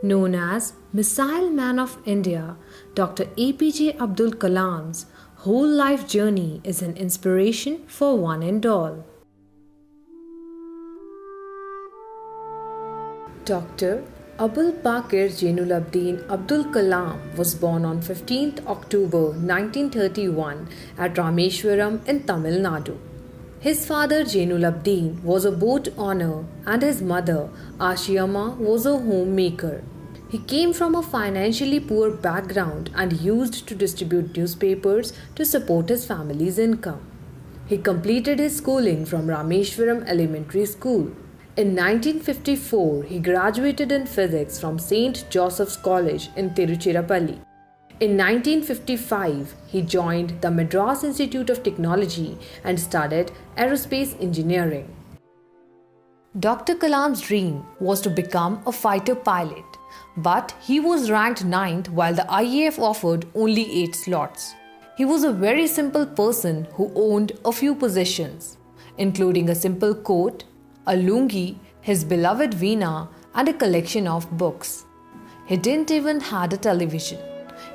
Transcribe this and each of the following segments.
Known as Missile Man of India, Dr. APJ Abdul Kalam's whole life journey is an inspiration for one and all. Dr. Abul Pakir Jainulabdin Abdul Kalam was born on 15th October 1931 at Rameshwaram in Tamil Nadu. His father Jainulabdin was a boat owner and his mother Ashiyama was a homemaker. He came from a financially poor background and used to distribute newspapers to support his family's income. He completed his schooling from Rameshwaram Elementary School. In 1954, he graduated in physics from St. Joseph's College in Tiruchirappalli. In 1955, he joined the Madras Institute of Technology and studied aerospace engineering. Dr. Kalam's dream was to become a fighter pilot, but he was ranked 9th while the IAF offered only 8 slots. He was a very simple person who owned a few possessions, including a simple coat, a lungi, his beloved veena, and a collection of books. He didn't even have a television.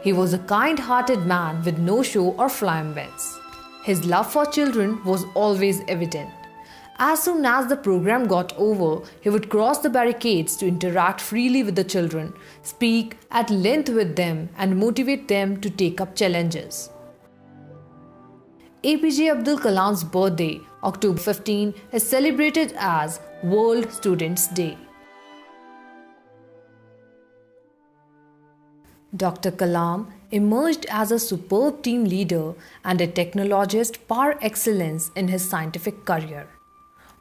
He was a kind-hearted man with no show or flamboyance. His love for children was always evident. As soon as the program got over, he would cross the barricades to interact freely with the children, speak at length with them, and motivate them to take up challenges. APJ Abdul Kalam's birthday, October 15, is celebrated as World Students' Day. Dr. Kalam emerged as a superb team leader and a technologist par excellence in his scientific career.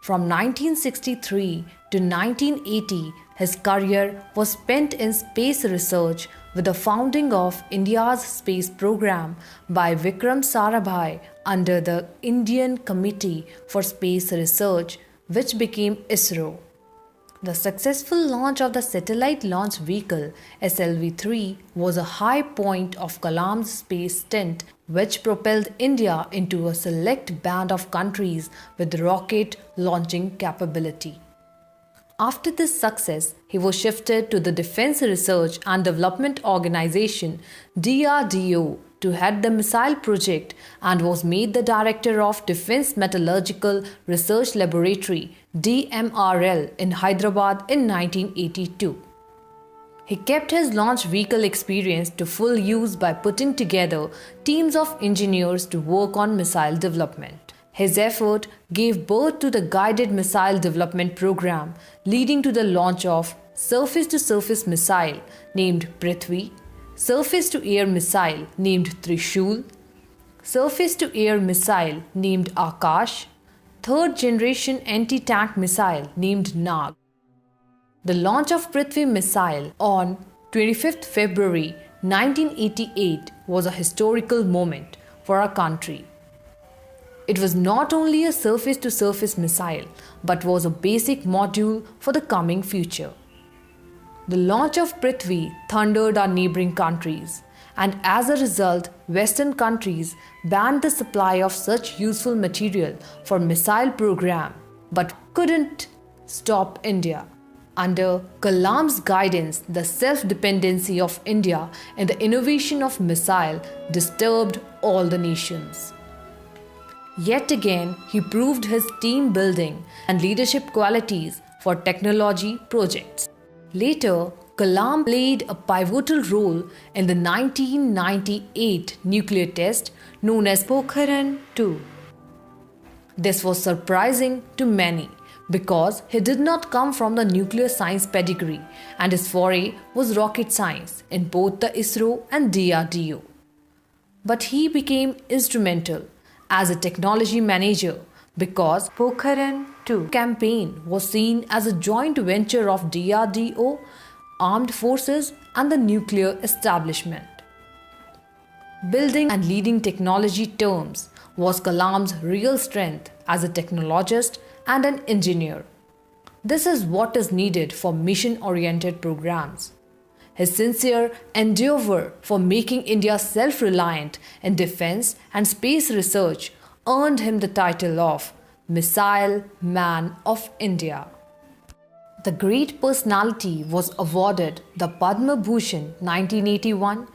From 1963 to 1980, his career was spent in space research with the founding of India's space program by Vikram Sarabhai under the Indian Committee for Space Research, which became ISRO. The successful launch of the Satellite Launch Vehicle SLV-3 was a high point of Kalam's space stint, which propelled India into a select band of countries with rocket launching capability. After this success, he was shifted to the Defense Research and Development Organization DRDO to head the missile project and was made the director of Defense Metallurgical Research Laboratory DMRL in Hyderabad in 1982. He kept his launch vehicle experience to full use by putting together teams of engineers to work on missile development. His effort gave birth to the Guided Missile Development Program, leading to the launch of surface-to-surface missile named Prithvi, surface-to-air missile named Trishul, surface-to-air missile named Akash, third-generation anti-tank missile named Nag. The launch of Prithvi missile on 25th February 1988 was a historical moment for our country. It was not only a surface-to-surface missile, but was a basic module for the coming future. The launch of Prithvi thundered our neighboring countries, and as a result, Western countries banned the supply of such useful material for missile program, but couldn't stop India. Under Kalam's guidance, the self-dependency of India in the innovation of missile disturbed all the nations. Yet again, he proved his team building and leadership qualities for technology projects. Later, Kalam played a pivotal role in the 1998 nuclear test known as Pokhran 2. This was surprising to many because he did not come from the nuclear science pedigree and his foray was rocket science in both the ISRO and DRDO. But he became instrumental as a technology manager because Pokhran 2 campaign was seen as a joint venture of DRDO, armed forces and the nuclear establishment. Building and leading technology terms was Kalam's real strength as a technologist and an engineer. This is what is needed for mission-oriented programs. His sincere endeavor for making India self-reliant in defense and space research earned him the title of Missile Man of India. The great personality was awarded the Padma Bhushan 1981,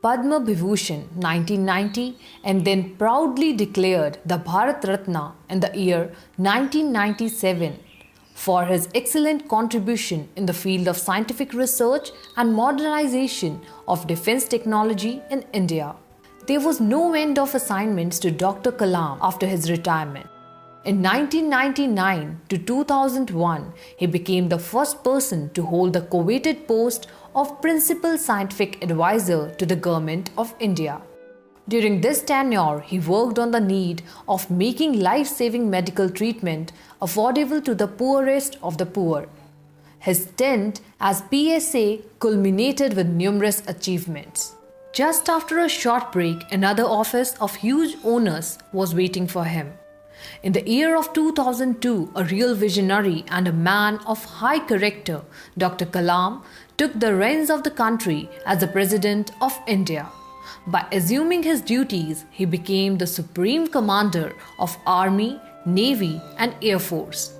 Padma Vibhushan 1990, and then proudly declared the Bharat Ratna in the year 1997 for his excellent contribution in the field of scientific research and modernization of defense technology in India. There was no end of assignments to Dr. Kalam after his retirement. In 1999 to 2001, he became the first person to hold the coveted post of Principal Scientific Advisor to the Government of India. During this tenure, he worked on the need of making life-saving medical treatment affordable to the poorest of the poor. His stint as PSA culminated with numerous achievements. Just after a short break, another office of huge onus was waiting for him. In the year of 2002, a real visionary and a man of high character, Dr. Kalam, took the reins of the country as the President of India. By assuming his duties, he became the Supreme Commander of Army, Navy, and Air Force.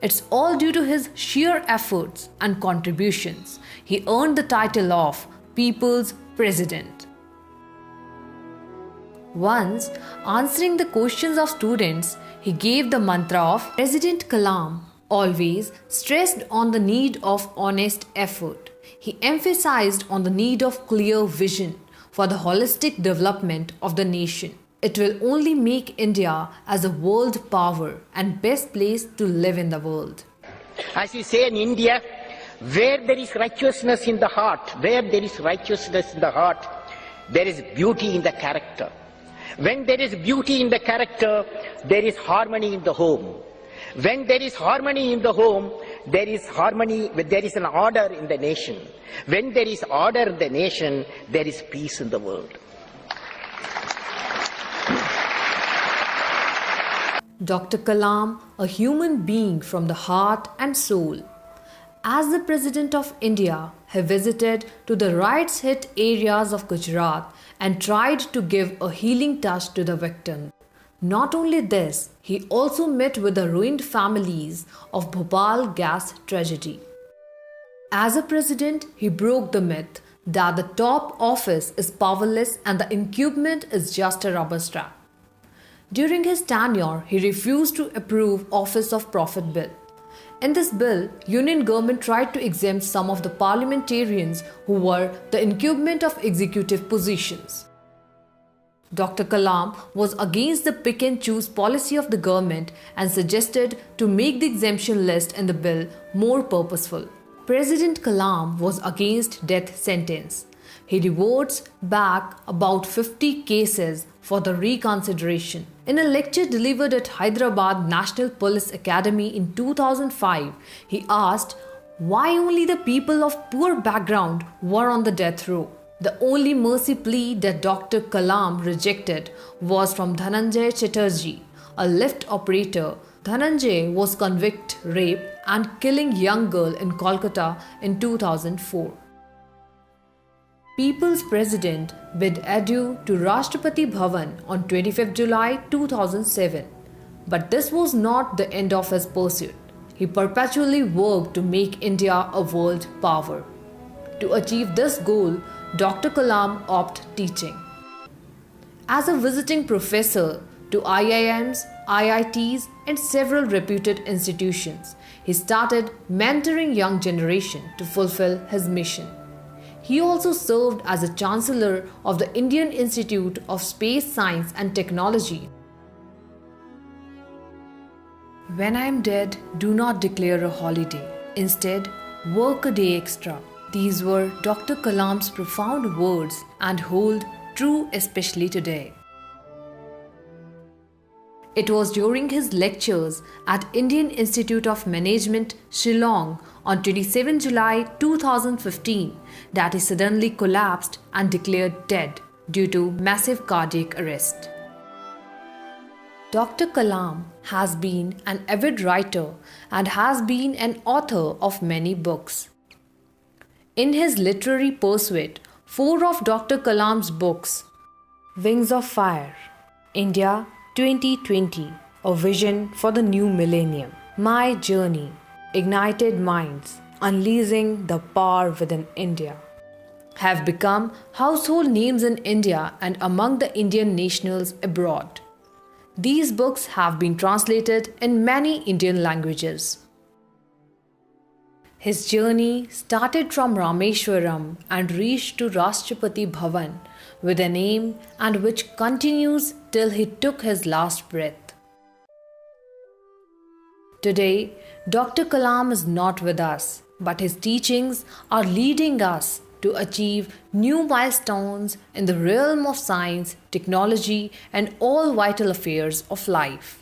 It's all due to his sheer efforts and contributions. He earned the title of People's President. Once, answering the questions of students, he gave the mantra of President Kalam, always stressed on the need of honest effort. He emphasized on the need of clear vision for the holistic development of the nation. It will only make India as a world power and best place to live in the world. As we say in India, where there is righteousness in the heart, there is beauty in the character. When there is beauty in the character, there is harmony in the home. When there is harmony in the home, there is an order in the nation. When there is order in the nation, there is peace in the world. Dr. Kalam, a human being from the heart and soul. As the President of India, he visited to the riots-hit areas of Gujarat and tried to give a healing touch to the victims. Not only this, he also met with the ruined families of Bhopal gas tragedy. As a president, he broke the myth that the top office is powerless and the incumbent is just a rubber stamp. During his tenure, he refused to approve Office of Profit Bill. In this bill, Union government tried to exempt some of the parliamentarians who were the incumbent of executive positions. Dr. Kalam was against the pick and choose policy of the government and suggested to make the exemption list in the bill more purposeful. President Kalam was against death sentence. He reverts back about 50 cases for the reconsideration. In a lecture delivered at Hyderabad National Police Academy in 2005, he asked why only the people of poor background were on the death row. The only mercy plea that Dr. Kalam rejected was from Dhananjay Chatterjee, a lift operator. Dhananjay was convicted rape and killing young girl in Kolkata in 2004. People's President bid adieu to Rashtrapati Bhavan on 25th July 2007. But this was not the end of his pursuit. He perpetually worked to make India a world power. To achieve this goal, Dr. Kalam opted teaching. As a visiting professor to IIMs, IITs, and several reputed institutions, he started mentoring young generation to fulfill his mission. He also served as a Chancellor of the Indian Institute of Space Science and Technology. When I am dead, do not declare a holiday. Instead, work a day extra. These were Dr. Kalam's profound words and hold true especially today. It was during his lectures at Indian Institute of Management, Shillong on 27 July 2015 that he suddenly collapsed and declared dead due to massive cardiac arrest. Dr. Kalam has been an avid writer and has been an author of many books. In his literary pursuit, 4 of Dr. Kalam's books, Wings of Fire, India 2020, A Vision for the New Millennium, My Journey, ignited minds, unleashing the power within India, have become household names in India and among the Indian nationals abroad. These books have been translated in many Indian languages. His journey started from Rameshwaram and reached to Rashtrapati Bhavan with an aim and which continues till he took his last breath. Today, Dr. Kalam is not with us, but his teachings are leading us to achieve new milestones in the realm of science, technology, and all vital affairs of life.